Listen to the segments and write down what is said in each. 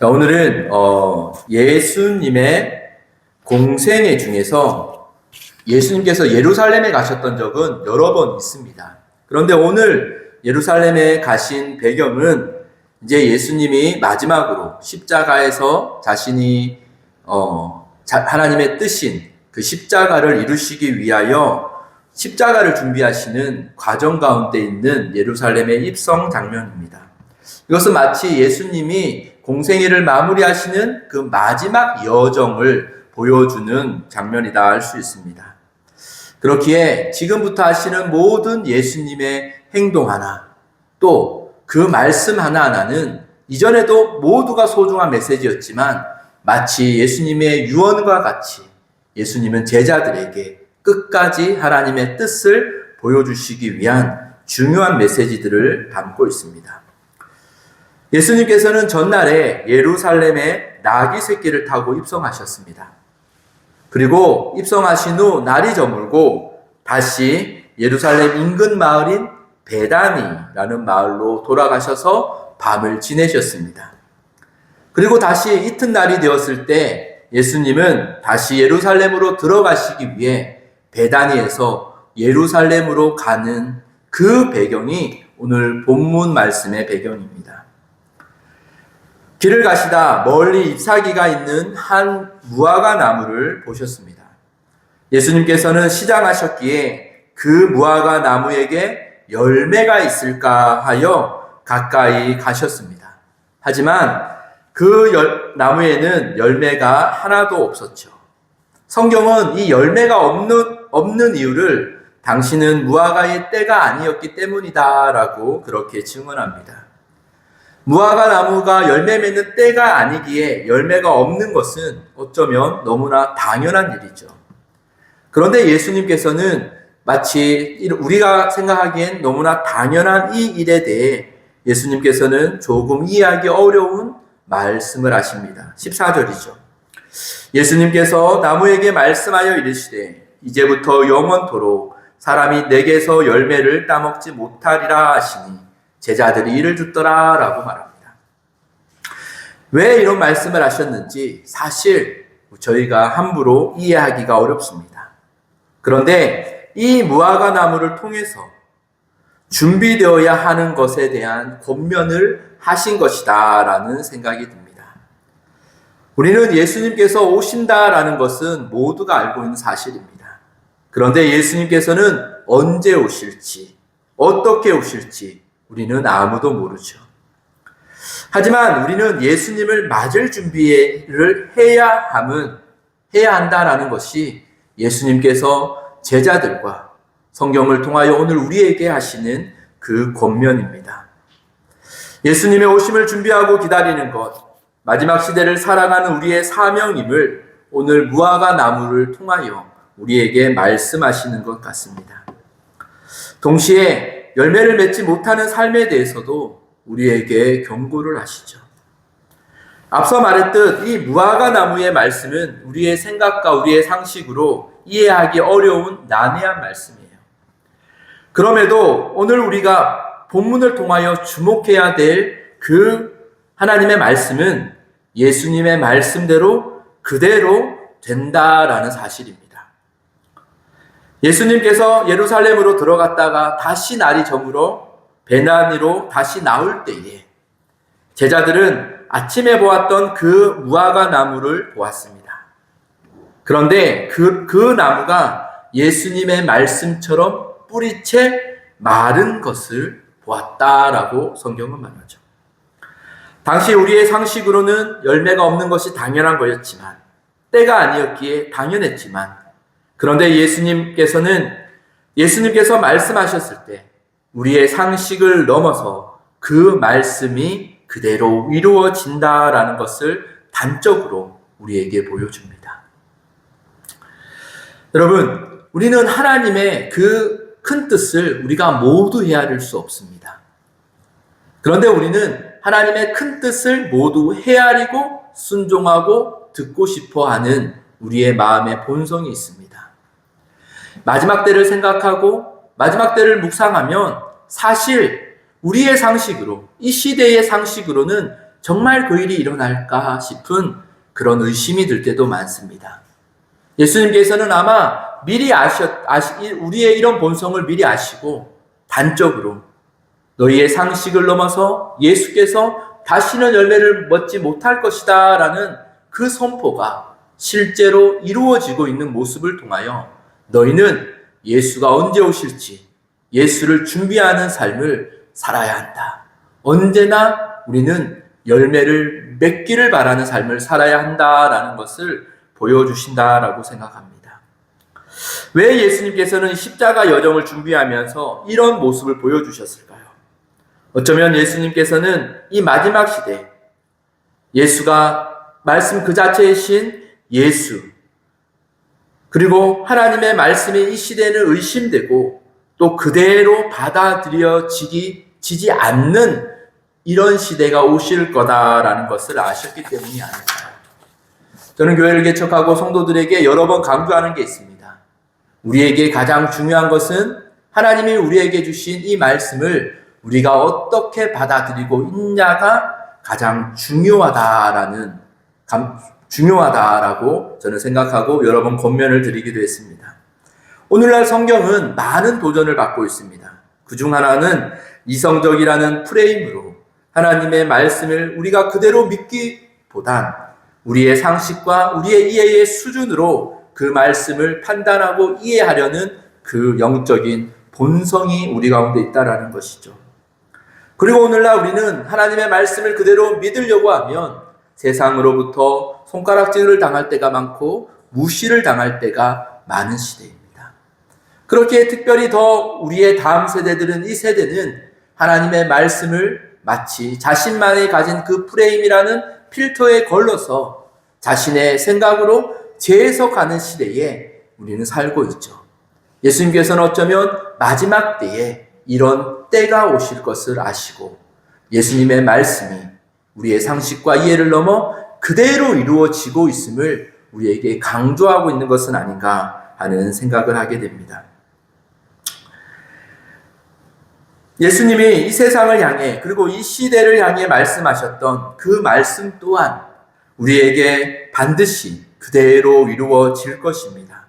자, 오늘은 예수님의 공생애 중에서 예수님께서 예루살렘에 가셨던 적은 여러 번 있습니다. 그런데 오늘 예루살렘에 가신 배경은 이제 예수님이 마지막으로 십자가에서 자신이 하나님의 뜻인 그 십자가를 이루시기 위하여 십자가를 준비하시는 과정 가운데 있는 예루살렘의 입성 장면입니다. 이것은 마치 예수님이 공생애를 마무리하시는 그 마지막 여정을 보여주는 장면이다 할 수 있습니다. 그렇기에 지금부터 하시는 모든 예수님의 행동 하나, 또 그 말씀 하나하나는 이전에도 모두가 소중한 메시지였지만 마치 예수님의 유언과 같이 예수님은 제자들에게 끝까지 하나님의 뜻을 보여주시기 위한 중요한 메시지들을 담고 있습니다. 예수님께서는 전날에 예루살렘에 나귀 새끼를 타고 입성하셨습니다. 그리고 입성하신 후 날이 저물고 다시 예루살렘 인근 마을인 베다니라는 마을로 돌아가셔서 밤을 지내셨습니다. 그리고 다시 이튿날이 되었을 때 예수님은 다시 예루살렘으로 들어가시기 위해 베다니에서 예루살렘으로 가는 그 배경이 오늘 본문 말씀의 배경입니다. 길을 가시다 멀리 잎사귀가 있는 한 무화과 나무를 보셨습니다. 예수님께서는 시장하셨기에 그 무화과 나무에게 열매가 있을까 하여 가까이 가셨습니다. 하지만 그 나무에는 열매가 하나도 없었죠. 성경은 이 열매가 없는 이유를 당신은 무화과의 때가 아니었기 때문이다 라고 그렇게 증언합니다. 무화과 나무가 열매 맺는 때가 아니기에 열매가 없는 것은 어쩌면 너무나 당연한 일이죠. 그런데 예수님께서는 마치 우리가 생각하기엔 너무나 당연한 이 일에 대해 예수님께서는 조금 이해하기 어려운 말씀을 하십니다. 14절이죠. 예수님께서 나무에게 말씀하여 이르시되 이제부터 영원토록 사람이 내게서 열매를 따먹지 못하리라 하시니 제자들이 이를 듣더라 라고 말합니다. 왜 이런 말씀을 하셨는지 사실 저희가 함부로 이해하기가 어렵습니다. 그런데 이 무화과 나무를 통해서 준비되어야 하는 것에 대한 권면을 하신 것이다 라는 생각이 듭니다. 우리는 예수님께서 오신다라는 것은 모두가 알고 있는 사실입니다. 그런데 예수님께서는 언제 오실지, 어떻게 오실지 우리는 아무도 모르죠. 하지만 우리는 예수님을 맞을 준비를 해야 한다라는 것이 예수님께서 제자들과 성경을 통하여 오늘 우리에게 하시는 그 권면입니다. 예수님의 오심을 준비하고 기다리는 것, 마지막 시대를 살아가는 우리의 사명임을 오늘 무화과 나무를 통하여 우리에게 말씀하시는 것 같습니다. 동시에 열매를 맺지 못하는 삶에 대해서도 우리에게 경고를 하시죠. 앞서 말했듯 이 무화과 나무의 말씀은 우리의 생각과 우리의 상식으로 이해하기 어려운 난해한 말씀이에요. 그럼에도 오늘 우리가 본문을 통하여 주목해야 될 그 하나님의 말씀은 예수님의 말씀대로 그대로 된다라는 사실입니다. 예수님께서 예루살렘으로 들어갔다가 다시 날이 저물어 베다니로 다시 나올 때에 제자들은 아침에 보았던 그 무화과 나무를 보았습니다. 그런데 그 나무가 예수님의 말씀처럼 뿌리채 마른 것을 보았다라고 성경은 말하죠. 당시 우리의 상식으로는 열매가 없는 것이 당연한 거였지만, 때가 아니었기에 당연했지만, 그런데 예수님께서 말씀하셨을 때 우리의 상식을 넘어서 그 말씀이 그대로 이루어진다라는 것을 단적으로 우리에게 보여줍니다. 여러분, 우리는 하나님의 그 큰 뜻을 우리가 모두 헤아릴 수 없습니다. 그런데 우리는 하나님의 큰 뜻을 모두 헤아리고 순종하고 듣고 싶어 하는 우리의 마음의 본성이 있습니다. 마지막 때를 생각하고 마지막 때를 묵상하면 사실 우리의 상식으로, 이 시대의 상식으로는 정말 그 일이 일어날까 싶은 그런 의심이 들 때도 많습니다. 예수님께서는 아마 미리 우리의 이런 본성을 미리 아시고 단적으로 너희의 상식을 넘어서 예수께서 다시는 열매를 맺지 못할 것이다 라는 그 선포가 실제로 이루어지고 있는 모습을 통하여 너희는 예수가 언제 오실지 예수를 준비하는 삶을 살아야 한다. 언제나 우리는 열매를 맺기를 바라는 삶을 살아야 한다라는 것을 보여주신다라고 생각합니다. 왜 예수님께서는 십자가 여정을 준비하면서 이런 모습을 보여주셨을까요? 어쩌면 예수님께서는 이 마지막 시대, 예수가 말씀 그 자체이신 예수, 그리고 하나님의 말씀이 이 시대는 의심되고 또 그대로 받아들여지지 않는 이런 시대가 오실 거다라는 것을 아셨기 때문이 아닐까요? 저는 교회를 개척하고 성도들에게 여러 번 강조하는 게 있습니다. 우리에게 가장 중요한 것은 하나님이 우리에게 주신 이 말씀을 우리가 어떻게 받아들이고 있냐가 가장 중요하다라고 저는 생각하고 여러 번 권면을 드리기도 했습니다. 오늘날 성경은 많은 도전을 받고 있습니다. 그중 하나는 이성적이라는 프레임으로 하나님의 말씀을 우리가 그대로 믿기보단 우리의 상식과 우리의 이해의 수준으로 그 말씀을 판단하고 이해하려는 그 영적인 본성이 우리 가운데 있다라는 것이죠. 그리고 오늘날 우리는 하나님의 말씀을 그대로 믿으려고 하면 세상으로부터 손가락질을 당할 때가 많고 무시를 당할 때가 많은 시대입니다. 그렇게 특별히 더 우리의 다음 세대들은 이 세대는 하나님의 말씀을 마치 자신만이 가진 그 프레임이라는 필터에 걸러서 자신의 생각으로 재해석하는 시대에 우리는 살고 있죠. 예수님께서는 어쩌면 마지막 때에 이런 때가 오실 것을 아시고 예수님의 말씀이 우리의 상식과 이해를 넘어 그대로 이루어지고 있음을 우리에게 강조하고 있는 것은 아닌가 하는 생각을 하게 됩니다. 예수님이 이 세상을 향해 그리고 이 시대를 향해 말씀하셨던 그 말씀 또한 우리에게 반드시 그대로 이루어질 것입니다.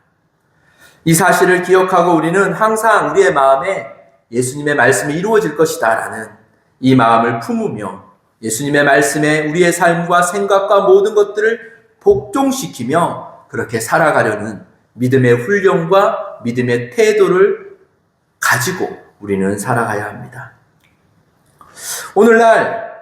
이 사실을 기억하고 우리는 항상 우리의 마음에 예수님의 말씀이 이루어질 것이다 라는 이 마음을 품으며 예수님의 말씀에 우리의 삶과 생각과 모든 것들을 복종시키며 그렇게 살아가려는 믿음의 훈련과 믿음의 태도를 가지고 우리는 살아가야 합니다. 오늘날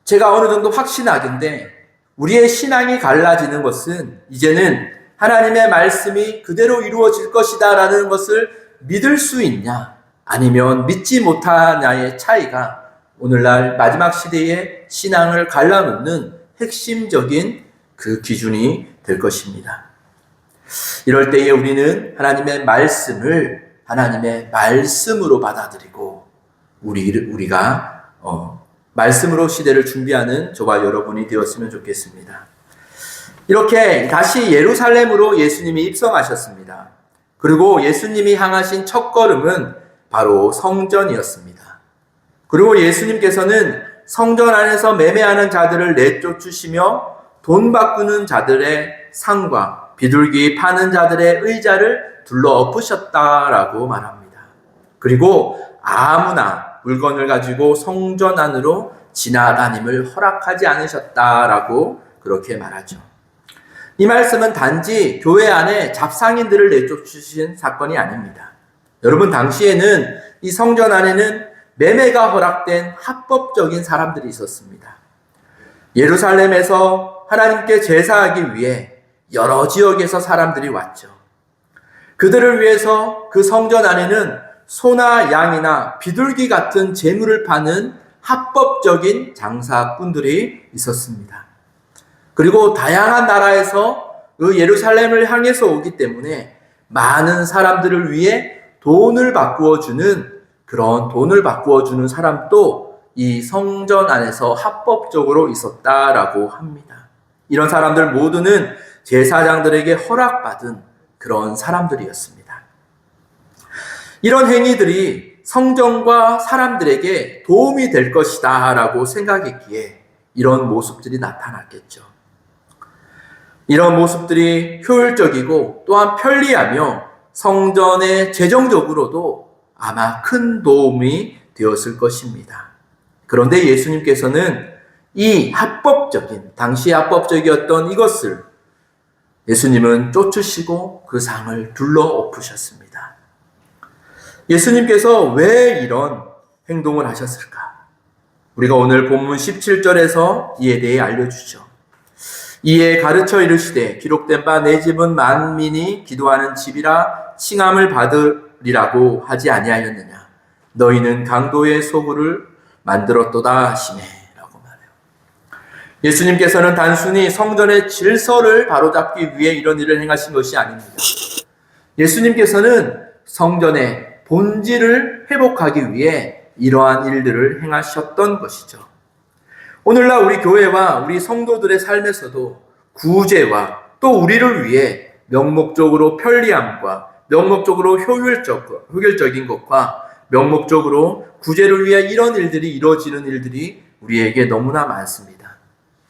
제가 어느 정도 확신하건대 우리의 신앙이 갈라지는 것은 이제는 하나님의 말씀이 그대로 이루어질 것이다 라는 것을 믿을 수 있냐 아니면 믿지 못하냐의 차이가 오늘날 마지막 시대의 신앙을 갈라놓는 핵심적인 그 기준이 될 것입니다. 이럴 때에 우리는 하나님의 말씀을 하나님의 말씀으로 받아들이고 우리가 말씀으로 시대를 준비하는 저와 여러분이 되었으면 좋겠습니다. 이렇게 다시 예루살렘으로 예수님이 입성하셨습니다. 그리고 예수님이 향하신 첫 걸음은 바로 성전이었습니다. 그리고 예수님께서는 성전 안에서 매매하는 자들을 내쫓으시며 돈 바꾸는 자들의 상과 비둘기 파는 자들의 의자를 둘러 엎으셨다라고 말합니다. 그리고 아무나 물건을 가지고 성전 안으로 지나다님을 허락하지 않으셨다라고 그렇게 말하죠. 이 말씀은 단지 교회 안에 잡상인들을 내쫓으신 사건이 아닙니다. 여러분, 당시에는 이 성전 안에는 매매가 허락된 합법적인 사람들이 있었습니다. 예루살렘에서 하나님께 제사하기 위해 여러 지역에서 사람들이 왔죠. 그들을 위해서 그 성전 안에는 소나 양이나 비둘기 같은 재물을 파는 합법적인 장사꾼들이 있었습니다. 그리고 다양한 나라에서 그 예루살렘을 향해서 오기 때문에 많은 사람들을 위해 돈을 바꾸어주는 사람도 이 성전 안에서 합법적으로 있었다라고 합니다. 이런 사람들 모두는 제사장들에게 허락받은 그런 사람들이었습니다. 이런 행위들이 성전과 사람들에게 도움이 될 것이다 라고 생각했기에 이런 모습들이 나타났겠죠. 이런 모습들이 효율적이고 또한 편리하며 성전의 재정적으로도 아마 큰 도움이 되었을 것입니다. 그런데 예수님께서는 이 당시에 합법적이었던 이것을 예수님은 쫓으시고 그 상을 둘러 엎으셨습니다. 예수님께서 왜 이런 행동을 하셨을까? 우리가 오늘 본문 17절에서 이에 대해 알려주죠. 이에 가르쳐 이르시되 기록된 바 내 집은 만민이 기도하는 집이라 칭함을 받으리라고 하지 아니하였느냐. 너희는 강도의 소굴을 만들었도다 하시네. 라고 말해요. 예수님께서는 단순히 성전의 질서를 바로잡기 위해 이런 일을 행하신 것이 아닙니다. 예수님께서는 성전의 본질을 회복하기 위해 이러한 일들을 행하셨던 것이죠. 오늘날 우리 교회와 우리 성도들의 삶에서도 구제와 또 우리를 위해 명목적으로 편리함과 명목적으로 효율적인 것과 명목적으로 구제를 위해 이런 일들이 이루어지는 일들이 우리에게 너무나 많습니다.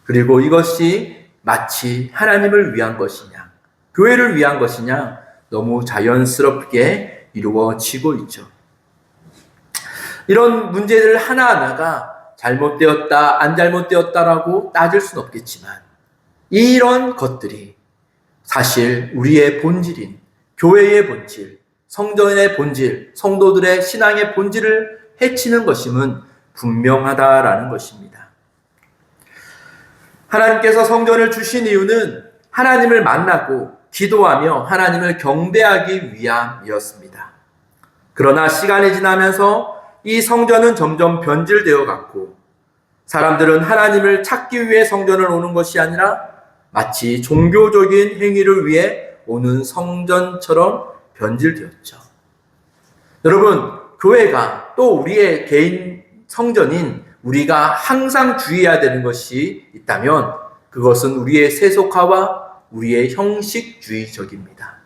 그리고 이것이 마치 하나님을 위한 것이냐, 교회를 위한 것이냐 너무 자연스럽게 이루어지고 있죠. 이런 문제들 하나하나가 잘못되었다, 안 잘못되었다라고 따질 수는 없겠지만 이런 것들이 사실 우리의 본질인 교회의 본질, 성전의 본질, 성도들의 신앙의 본질을 해치는 것임은 분명하다라는 것입니다. 하나님께서 성전을 주신 이유는 하나님을 만나고 기도하며 하나님을 경배하기 위함이었습니다. 그러나 시간이 지나면서 이 성전은 점점 변질되어 갔고 사람들은 하나님을 찾기 위해 성전을 오는 것이 아니라 마치 종교적인 행위를 위해 오는 성전처럼 변질되었죠. 여러분, 교회가 또 우리의 개인 성전인 우리가 항상 주의해야 되는 것이 있다면 그것은 우리의 세속화와 우리의 형식주의적입니다.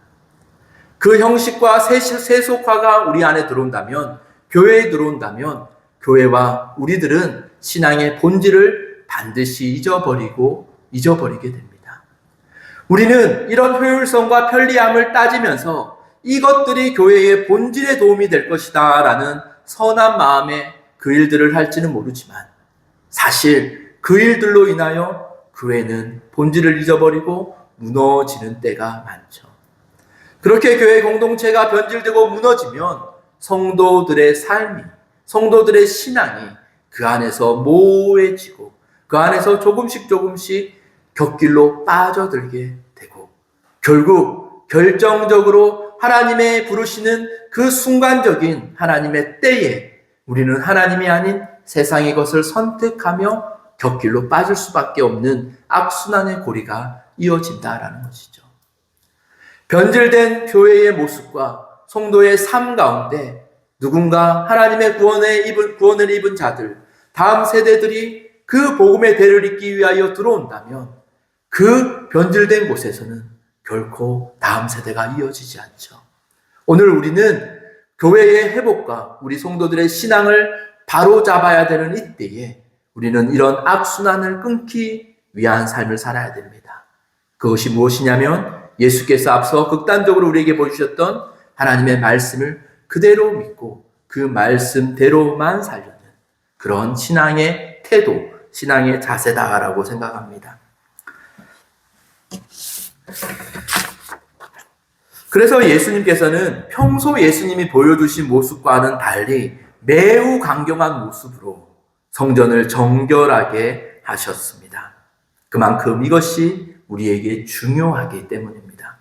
그 형식과 세속화가 우리 안에 들어온다면, 교회에 들어온다면 교회와 우리들은 신앙의 본질을 반드시 잊어버리게 됩니다. 우리는 이런 효율성과 편리함을 따지면서 이것들이 교회의 본질에 도움이 될 것이다 라는 선한 마음에 그 일들을 할지는 모르지만 사실 그 일들로 인하여 교회는 본질을 잊어버리고 무너지는 때가 많죠. 그렇게 교회 공동체가 변질되고 무너지면 성도들의 삶이, 성도들의 신앙이 그 안에서 모호해지고 그 안에서 조금씩 곁길로 빠져들게 되고 결국 결정적으로 하나님의 부르시는 그 순간적인 하나님의 때에 우리는 하나님이 아닌 세상의 것을 선택하며 곁길로 빠질 수밖에 없는 악순환의 고리가 이어진다라는 것이죠. 변질된 교회의 모습과 성도의 삶 가운데 누군가 하나님의 구원을 입은 자들, 다음 세대들이 그 복음의 대를 잇기 위하여 들어온다면 그 변질된 곳에서는 결코 다음 세대가 이어지지 않죠. 오늘 우리는 교회의 회복과 우리 성도들의 신앙을 바로잡아야 되는 이때에 우리는 이런 악순환을 끊기 위한 삶을 살아야 됩니다. 그것이 무엇이냐면 예수께서 앞서 극단적으로 우리에게 보여주셨던 하나님의 말씀을 그대로 믿고 그 말씀대로만 살려는 그런 신앙의 태도, 신앙의 자세다라고 생각합니다. 그래서 예수님께서는 평소 예수님이 보여주신 모습과는 달리 매우 강경한 모습으로 성전을 정결하게 하셨습니다. 그만큼 이것이 우리에게 중요하기 때문입니다.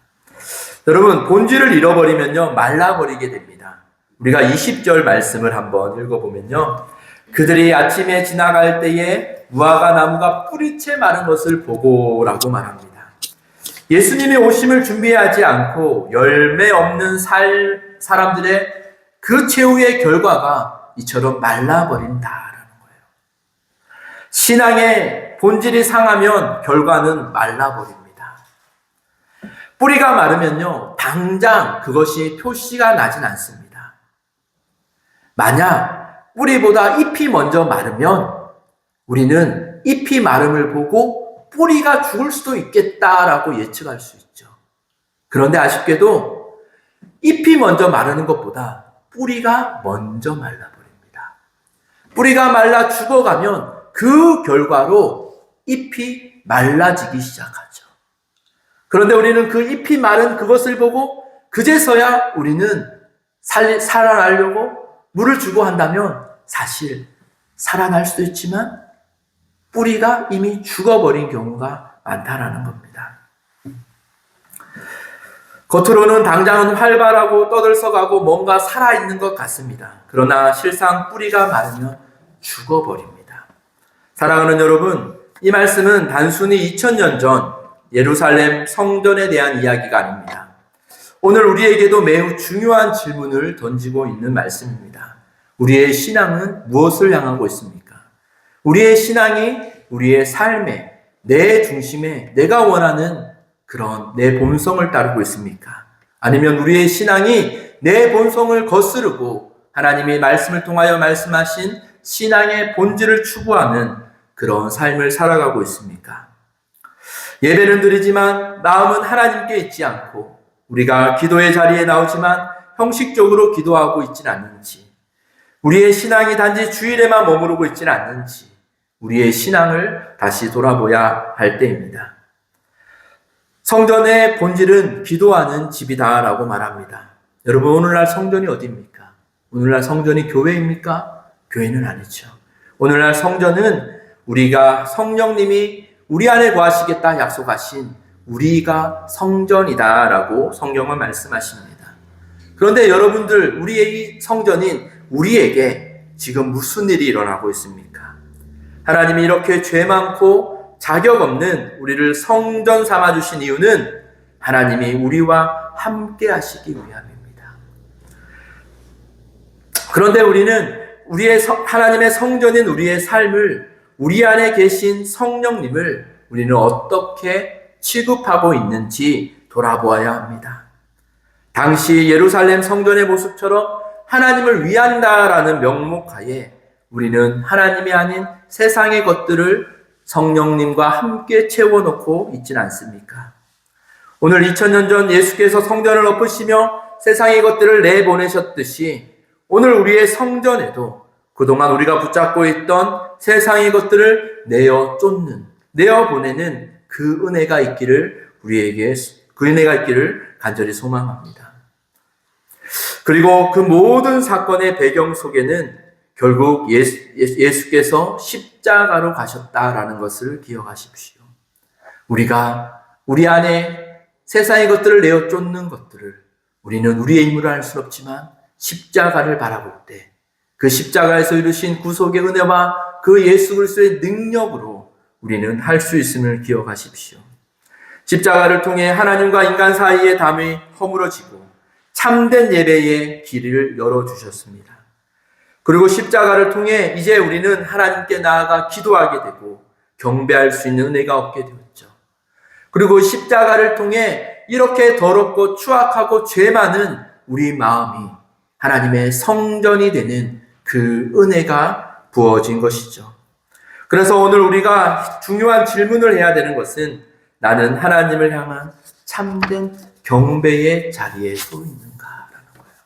여러분, 본질을 잃어버리면요, 말라버리게 됩니다. 우리가 20절 말씀을 한번 읽어보면요. 그들이 아침에 지나갈 때에 무화과 나무가 뿌리채 마른 것을 보고라고 말합니다. 예수님의 오심을 준비하지 않고 열매 없는 사람들의 그 최후의 결과가 이처럼 말라버린다라는 거예요. 신앙의 본질이 상하면 결과는 말라버립니다. 뿌리가 마르면요, 당장 그것이 표시가 나진 않습니다. 만약 뿌리보다 잎이 먼저 마르면 우리는 우리는 잎이 마름을 보고 뿌리가 죽을 수도 있겠다라고 예측할 수 있죠. 그런데 아쉽게도 잎이 먼저 마르는 것보다 뿌리가 먼저 말라버립니다. 뿌리가 말라 죽어가면 그 결과로 잎이 말라지기 시작하죠. 그런데 우리는 그 잎이 마른 그것을 보고 그제서야 우리는 살아나려고 물을 주고 한다면 사실 살아날 수도 있지만 뿌리가 이미 죽어버린 경우가 많다라는 겁니다. 겉으로는 당장은 활발하고 떠들썩하고 뭔가 살아있는 것 같습니다. 그러나 실상 뿌리가 마르면 죽어버립니다. 사랑하는 여러분, 이 말씀은 단순히 2000년 전 예루살렘 성전에 대한 이야기가 아닙니다. 오늘 우리에게도 매우 중요한 질문을 던지고 있는 말씀입니다. 우리의 신앙은 무엇을 향하고 있습니까? 우리의 신앙이 우리의 삶에, 내 중심에 내가 원하는 그런 내 본성을 따르고 있습니까? 아니면 우리의 신앙이 내 본성을 거스르고 하나님의 말씀을 통하여 말씀하신 신앙의 본질을 추구하는 그런 삶을 살아가고 있습니까? 예배는 드리지만 마음은 하나님께 있지 않고 우리가 기도의 자리에 나오지만 형식적으로 기도하고 있지는 않는지, 우리의 신앙이 단지 주일에만 머무르고 있지는 않는지 우리의 신앙을 다시 돌아보아야 할 때입니다. 성전의 본질은 기도하는 집이다라고 말합니다. 여러분, 오늘날 성전이 어디입니까? 오늘날 성전이 교회입니까? 교회는 아니죠. 오늘날 성전은 우리가 성령님이 우리 안에 거하시겠다 약속하신 우리가 성전이다라고 성경은 말씀하십니다. 그런데 여러분들, 우리의 이 성전인 우리에게 지금 무슨 일이 일어나고 있습니까? 하나님이 이렇게 죄 많고 자격 없는 우리를 성전 삼아주신 이유는 하나님이 우리와 함께 하시기 위함입니다. 그런데 우리는 하나님의 성전인 우리의 삶을, 우리 안에 계신 성령님을 우리는 어떻게 취급하고 있는지 돌아보아야 합니다. 당시 예루살렘 성전의 모습처럼 하나님을 위한다라는 명목하에 우리는 하나님이 아닌 세상의 것들을 성령님과 함께 채워놓고 있지는 않습니까? 오늘 2000년 전 예수께서 성전을 엎으시며 세상의 것들을 내보내셨듯이 오늘 우리의 성전에도 그동안 우리가 붙잡고 있던 세상의 것들을 내어보내는 그 은혜가 있기를 간절히 소망합니다. 그리고 그 모든 사건의 배경 속에는 결국 예수께서 십자가로 가셨다라는 것을 기억하십시오. 우리가 우리 안에 세상의 것들을 내어 쫓는 것들을 우리는 우리의 힘으로 할 수는 없지만 십자가를 바라볼 때 그 십자가에서 이루신 구속의 은혜와 그 예수 그리스도의 능력으로 우리는 할 수 있음을 기억하십시오. 십자가를 통해 하나님과 인간 사이의 담이 허물어지고 참된 예배의 길을 열어주셨습니다. 그리고 십자가를 통해 이제 우리는 하나님께 나아가 기도하게 되고 경배할 수 있는 은혜가 얻게 되었죠. 그리고 십자가를 통해 이렇게 더럽고 추악하고 죄 많은 우리 마음이 하나님의 성전이 되는 그 은혜가 부어진 것이죠. 그래서 오늘 우리가 중요한 질문을 해야 되는 것은 나는 하나님을 향한 참된 경배의 자리에 서 있는가라는 거예요.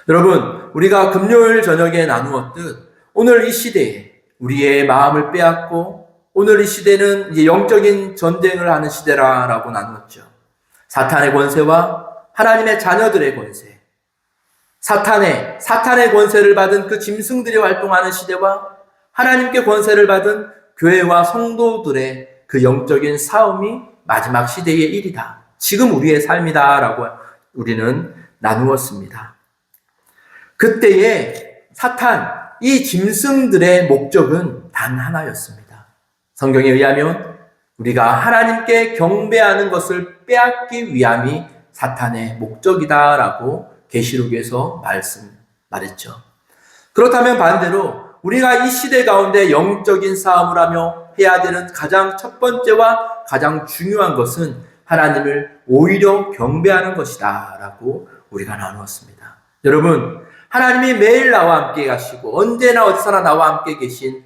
여러분, 우리가 금요일 저녁에 나누었듯 오늘 이 시대에 우리의 마음을 빼앗고 오늘 이 시대는 이제 영적인 전쟁을 하는 시대라고 나누었죠. 사탄의 권세와 하나님의 자녀들의 권세, 사탄의 권세를 받은 그 짐승들이 활동하는 시대와 하나님께 권세를 받은 교회와 성도들의 그 영적인 싸움이 마지막 시대의 일이다. 지금 우리의 삶이다라고 우리는 나누었습니다. 그때에 이 짐승들의 목적은 단 하나였습니다. 성경에 의하면 우리가 하나님께 경배하는 것을 빼앗기 위함이 사탄의 목적이다라고 계시록에서 말했죠. 그렇다면 반대로 우리가 이 시대 가운데 영적인 싸움을 하며 해야 되는 가장 첫 번째와 가장 중요한 것은 하나님을 오히려 경배하는 것이다 라고 우리가 나누었습니다. 여러분, 하나님이 매일 나와 함께 가시고 언제나 어디서나 나와 함께 계신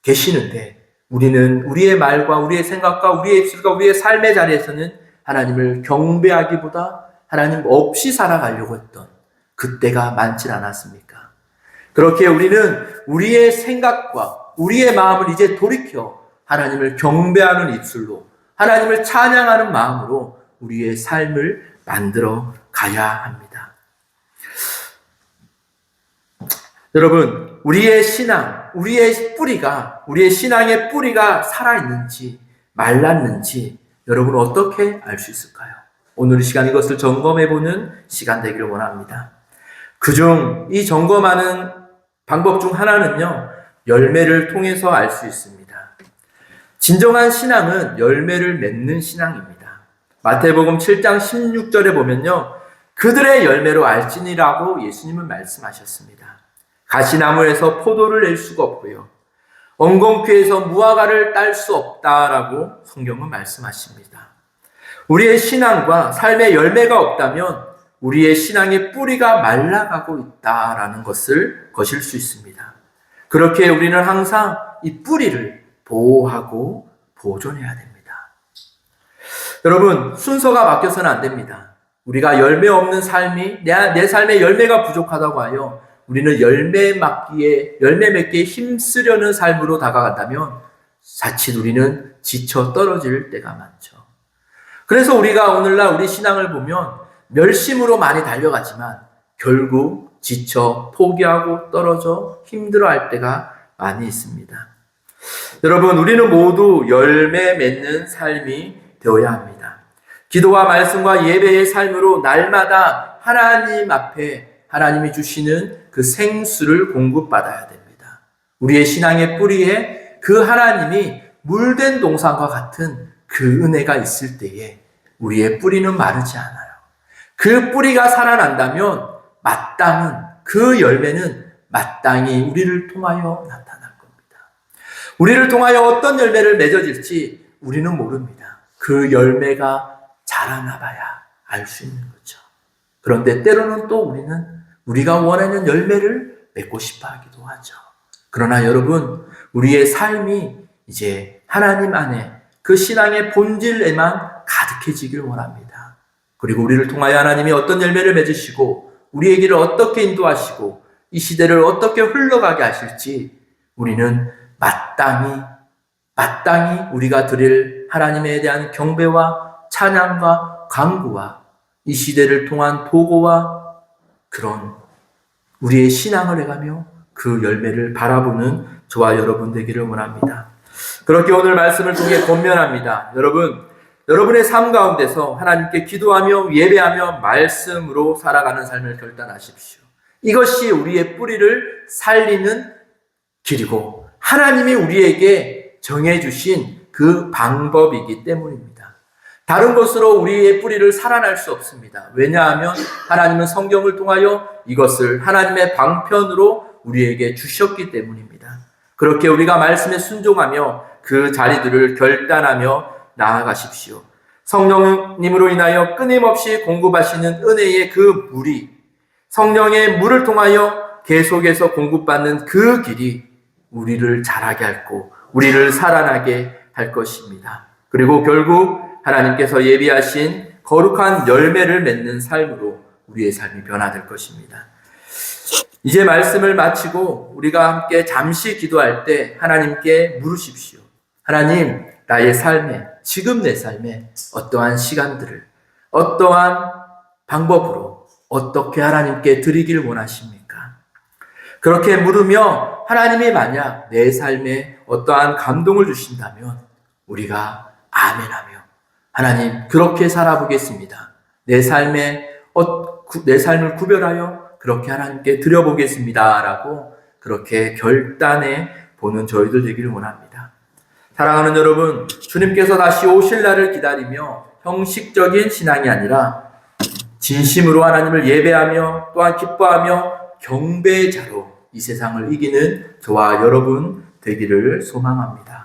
계시는데 우리는 우리의 말과 우리의 생각과 우리의 입술과 우리의 삶의 자리에서는 하나님을 경배하기보다 하나님 없이 살아가려고 했던 그때가 많지 않았습니까? 그렇게 우리는 우리의 생각과 우리의 마음을 이제 돌이켜 하나님을 경배하는 입술로 하나님을 찬양하는 마음으로 우리의 삶을 만들어 가야 합니다. 여러분, 우리의 신앙, 우리의 신앙의 뿌리가 살아있는지 말랐는지 여러분 어떻게 알 수 있을까요? 오늘 이 시간 이것을 점검해보는 시간 되기를 원합니다. 그중 이 점검하는 방법 중 하나는요, 열매를 통해서 알 수 있습니다. 진정한 신앙은 열매를 맺는 신앙입니다. 마태복음 7장 16절에 보면요, 그들의 열매로 알지니라고 예수님은 말씀하셨습니다. 가시나무에서 포도를 낼 수가 없고요, 엉겅퀴에서 무화과를 딸 수 없다라고 성경은 말씀하십니다. 우리의 신앙과 삶의 열매가 없다면 우리의 신앙의 뿌리가 말라가고 있다라는 것을 거실 수 있습니다. 그렇게 우리는 항상 이 뿌리를 보호하고 보존해야 됩니다. 여러분, 순서가 바뀌어서는 안 됩니다. 우리가 열매 없는 삶이 내 삶의 열매가 부족하다고 하여 우리는 열매 맺기에 힘쓰려는 삶으로 다가간다면 자칫 우리는 지쳐 떨어질 때가 많죠. 그래서 우리가 오늘날 우리 신앙을 보면 열심으로 많이 달려가지만 결국 지쳐 포기하고 떨어져 힘들어할 때가 많이 있습니다. 여러분, 우리는 모두 열매 맺는 삶이 되어야 합니다. 기도와 말씀과 예배의 삶으로 날마다 하나님 앞에 하나님이 주시는 그 생수를 공급받아야 됩니다. 우리의 신앙의 뿌리에 그 하나님이 물된 동산과 같은 그 은혜가 있을 때에 우리의 뿌리는 마르지 않아요. 그 뿌리가 살아난다면 그 열매는 마땅히 우리를 통하여 나타날 겁니다. 우리를 통하여 어떤 열매를 맺어질지 우리는 모릅니다. 그 열매가 자라나 봐야 알 수 있는 거죠. 그런데 때로는 또 우리는 우리가 원하는 열매를 맺고 싶어 하기도 하죠. 그러나 여러분, 우리의 삶이 이제 하나님 안에 그 신앙의 본질에만 가득해지길 원합니다. 그리고 우리를 통하여 하나님이 어떤 열매를 맺으시고 우리의 길을 어떻게 인도하시고 이 시대를 어떻게 흘러가게 하실지 우리는 마땅히 우리가 드릴 하나님에 대한 경배와 찬양과 간구와 이 시대를 통한 보고와 그런 우리의 신앙을 해가며 그 열매를 바라보는 저와 여러분 되기를 원합니다. 그렇게 오늘 말씀을 통해 권면합니다. 여러분의 삶 가운데서 하나님께 기도하며 예배하며 말씀으로 살아가는 삶을 결단하십시오. 이것이 우리의 뿌리를 살리는 길이고 하나님이 우리에게 정해주신 그 방법이기 때문입니다. 다른 것으로 우리의 뿌리를 살아날 수 없습니다. 왜냐하면 하나님은 성경을 통하여 이것을 하나님의 방편으로 우리에게 주셨기 때문입니다. 그렇게 우리가 말씀에 순종하며 그 자리들을 결단하며 나아가십시오. 성령님으로 인하여 끊임없이 공급하시는 은혜의 그 물이 성령의 물을 통하여 계속해서 공급받는 그 길이 우리를 자라게 하고 우리를 살아나게 할 것입니다. 그리고 결국 하나님께서 예비하신 거룩한 열매를 맺는 삶으로 우리의 삶이 변화될 것입니다. 이제 말씀을 마치고 우리가 함께 잠시 기도할 때 하나님께 물으십시오. 하나님, 나의 삶에, 지금 내 삶에 어떠한 시간들을, 어떠한 방법으로 어떻게 하나님께 드리길 원하십니까? 그렇게 물으며 하나님이 만약 내 삶에 어떠한 감동을 주신다면 우리가 아멘하며 하나님, 그렇게 살아보겠습니다. 내 삶을 구별하여 그렇게 하나님께 드려보겠습니다. 라고 그렇게 결단해 보는 저희들 되기를 원합니다. 사랑하는 여러분, 주님께서 다시 오실 날을 기다리며 형식적인 신앙이 아니라 진심으로 하나님을 예배하며 또한 기뻐하며 경배의 자로 이 세상을 이기는 저와 여러분 되기를 소망합니다.